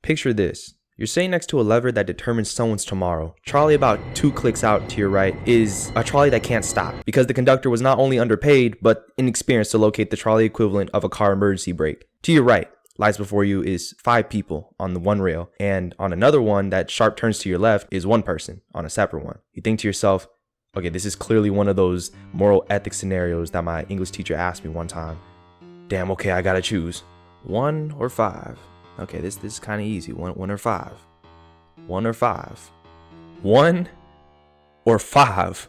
Picture this. You're sitting next to a lever that determines someone's tomorrow. Trolley about 2 clicks out to your right is a trolley that can't stop because the conductor was not only underpaid, but inexperienced to locate the trolley equivalent of a car emergency brake. To your right, lies before you is 5 people on the one rail, and on another one that sharp turns to your left is 1 person on a separate one. You think to yourself, okay, this is clearly one of those moral ethics scenarios that my English teacher asked me one time. Damn, okay, I gotta choose 1 or 5. Okay, this is kind of easy. 1 or 5. 1 or 5. 1 or 5.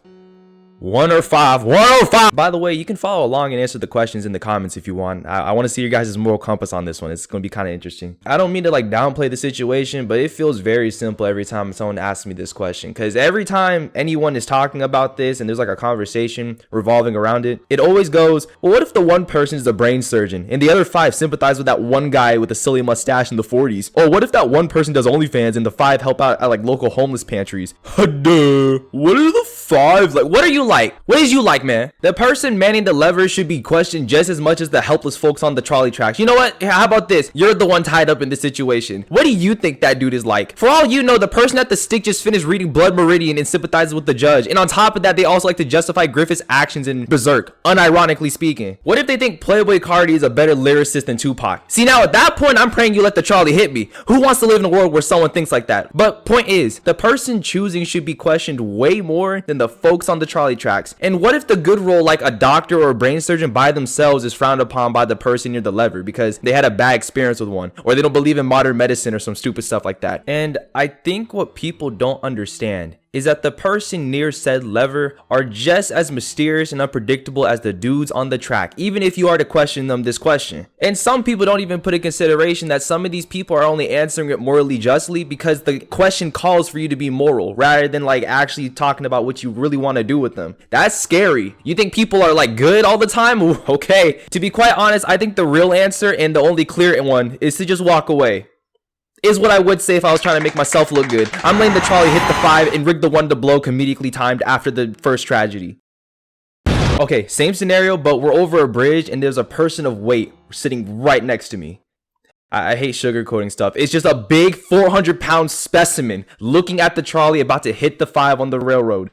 1 or 5. 1 or 5. By the way, you can follow along and answer the questions in the comments if you want. I want to see your guys' moral compass on this one. It's going to be kind of interesting. I don't mean to like downplay the situation, but it feels very simple every time someone asks me this question. Because every time anyone is talking about this and there's like a conversation revolving around it, it always goes, well, what if the one person is a brain surgeon and the other 5 sympathize with that one guy with a silly mustache in the 40s? Or what if that one person does OnlyFans and the 5 help out at like local homeless pantries? Duh. What are the 5? Like, what are you like? What is you like, man? The person manning the lever should be questioned just as much as the helpless folks on the trolley tracks. You know what? How about this? You're the one tied up in this situation. What do you think that dude is like? For all you know, the person at the stick just finished reading Blood Meridian and sympathizes with the judge. And on top of that, they also like to justify Griffith's actions in Berserk, unironically speaking. What if they think Playboy Cardi is a better lyricist than Tupac? See, now at that point, I'm praying you let the trolley hit me. Who wants to live in a world where someone thinks like that? But point is, the person choosing should be questioned way more than the folks on the trolley tracks. And what if the good role like a doctor or a brain surgeon by themselves is frowned upon by the person near the lever because they had a bad experience with one, or they don't believe in modern medicine or some stupid stuff like that? And I think what people don't understand is that the person near said lever are just as mysterious and unpredictable as the dudes on the track, even if you are to question them this question. And some people don't even put in consideration that some of these people are only answering it morally justly because the question calls for you to be moral rather than like actually talking about what you really want to do with them. That's scary. You think people are like good all the time? Ooh, okay. To be quite honest, I think the real answer and the only clear one is to just walk away. Is what I would say if I was trying to make myself look good. I'm letting the trolley hit the 5 and rig the 1 to blow comedically timed after the first tragedy. Okay, same scenario, but we're over a bridge and there's a person of weight sitting right next to me. I hate sugarcoating stuff. It's just a big 400-pound specimen looking at the trolley about to hit the 5 on the railroad.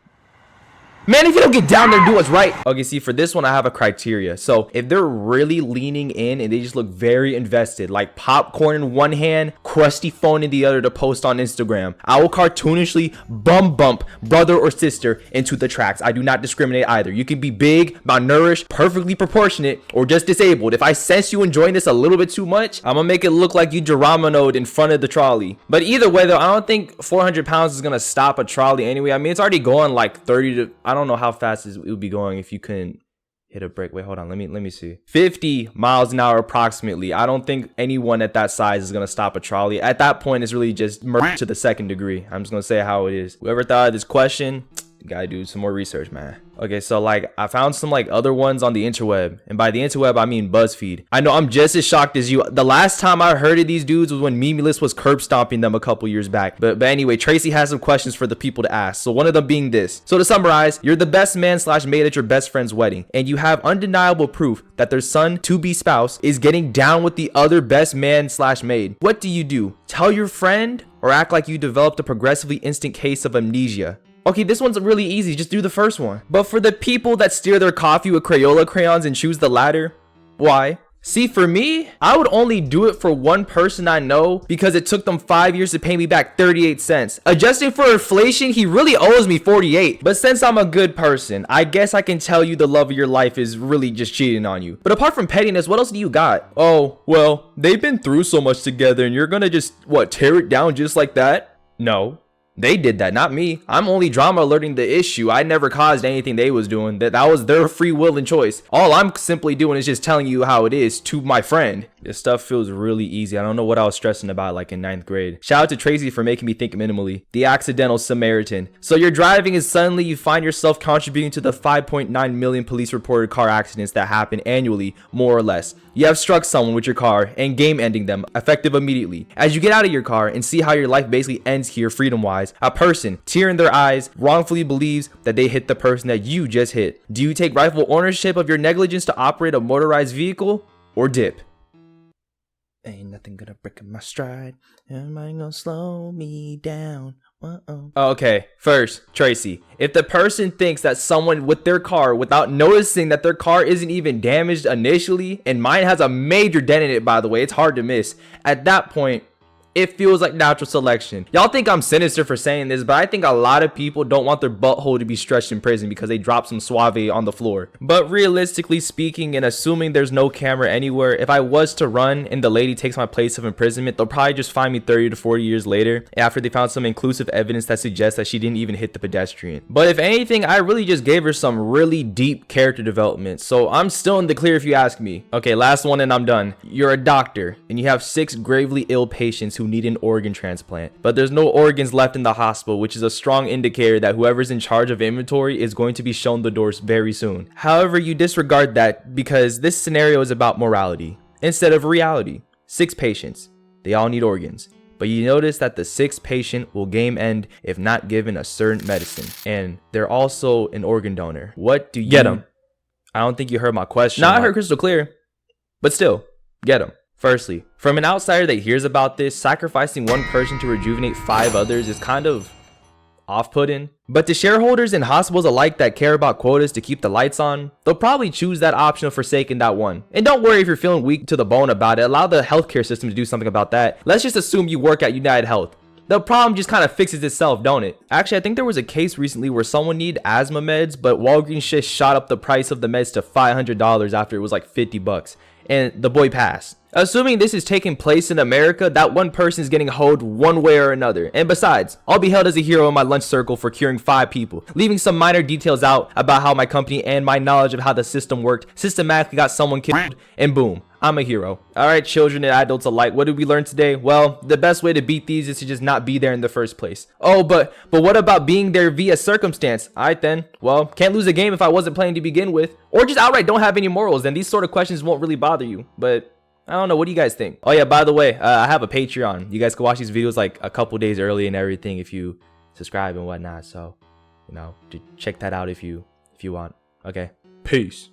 Man, if you don't get down there and do what's right. Okay, see, for this one, I have a criteria. So if they're really leaning in and they just look very invested, like popcorn in one hand, crusty phone in the other to post on Instagram, I will cartoonishly bump brother or sister into the tracks. I do not discriminate either. You can be big, malnourished, perfectly proportionate, or just disabled. If I sense you enjoying this a little bit too much, I'm gonna make it look like you Geronimo'd in front of the trolley. But either way, though, I don't think 400 pounds is gonna stop a trolley anyway. I mean, it's already going like 30 to... I don't know how fast it would be going if you couldn't hit a brake. Wait, hold on. Let me see. 50 miles an hour approximately. I don't think anyone at that size is going to stop a trolley. At that point, it's really just murder to the 2nd degree. I'm just going to say how it is. Whoever thought of this question, you gotta do some more research, man. Okay, so like I found some like other ones on the interweb, and by the interweb I mean BuzzFeed. I know I'm just as shocked as you. The last time I heard of these dudes was when Memeless was curb stomping them a couple years back. But anyway, Tracy has some questions for the people to ask. So one of them being this. So to summarize, you're the best man / maid at your best friend's wedding, and you have undeniable proof that their son to be spouse is getting down with the other best man / maid. What do? Tell your friend or act like you developed a progressively instant case of amnesia? Okay, this one's really easy. Just do the first one. But for the people that steer their coffee with Crayola crayons and choose the latter, why? See, for me, I would only do it for one person I know because it took them 5 years to pay me back 38 cents. Adjusting for inflation, he really owes me 48. But since I'm a good person, I guess I can tell you the love of your life is really just cheating on you. But apart from pettiness, what else do you got? Oh, well, they've been through so much together and you're gonna just, what, tear it down just like that? No. They did that, not me. I'm only drama alerting the issue. I never caused anything they was doing. That was their free will and choice. All I'm simply doing is just telling you how it is to my friend. This stuff feels really easy. I don't know what I was stressing about like in 9th grade. Shout out to Tracy for making me think minimally. The accidental Samaritan. So you're driving and suddenly you find yourself contributing to the 5.9 million police reported car accidents that happen annually, more or less. You have struck someone with your car and game ending them, effective immediately. As you get out of your car and see how your life basically ends here freedom-wise, a person, tear in their eyes, wrongfully believes that they hit the person that you just hit. Do you take rightful ownership of your negligence to operate a motorized vehicle or dip? Ain't nothing gonna break my stride. Am I gonna slow me down? Okay, first, Tracy, if the person thinks that someone with their car, without noticing that their car isn't even damaged initially, and mine has a major dent in it, by the way, it's hard to miss, at that point, it feels like natural selection. Y'all think I'm sinister for saying this, but I think a lot of people don't want their butthole to be stretched in prison because they dropped some suave on the floor. But realistically speaking, and assuming there's no camera anywhere, if I was to run and the lady takes my place of imprisonment, they'll probably just find me 30 to 40 years later after they found some inclusive evidence that suggests that she didn't even hit the pedestrian. But if anything, I really just gave her some really deep character development, so I'm still in the clear if you ask me. Okay, last one and I'm done. You're a doctor and you have 6 gravely ill patients who need an organ transplant, but there's no organs left in the hospital, which is a strong indicator that whoever's in charge of inventory is going to be shown the doors very soon. However, you disregard that because this scenario is about morality instead of reality. 6 patients, they all need organs, but you notice that the 6th patient will game end if not given a certain medicine, and they're also an organ donor. What do you get them? I don't think you heard my question. No, I heard crystal clear, but still, get them. Firstly, from an outsider that hears about this, sacrificing one person to rejuvenate 5 others is kind of off-putting. But to shareholders and hospitals alike that care about quotas to keep the lights on, they'll probably choose that option of forsaking that one. And don't worry if you're feeling weak to the bone about it, allow the healthcare system to do something about that. Let's just assume you work at United Health. The problem just kind of fixes itself, don't it? Actually, I think there was a case recently where someone needed asthma meds, but Walgreens just shot up the price of the meds to $500 after it was like 50 bucks. And the boy passed. Assuming this is taking place in America, that one person is getting hoed one way or another. And besides, I'll be held as a hero in my lunch circle for curing 5 people, leaving some minor details out about how my company and my knowledge of how the system worked systematically got someone killed, and boom, I'm a hero. Alright, children and adults alike, what did we learn today? Well, the best way to beat these is to just not be there in the first place. Oh, but what about being there via circumstance? Alright then, well, can't lose a game if I wasn't playing to begin with. Or just outright don't have any morals, then these sort of questions won't really bother you. But I don't know, what do you guys think? Oh yeah, by the way, I have a Patreon. You guys can watch these videos like a couple days early and everything if you subscribe and whatnot. So, you know, check that out if you want. Okay, peace.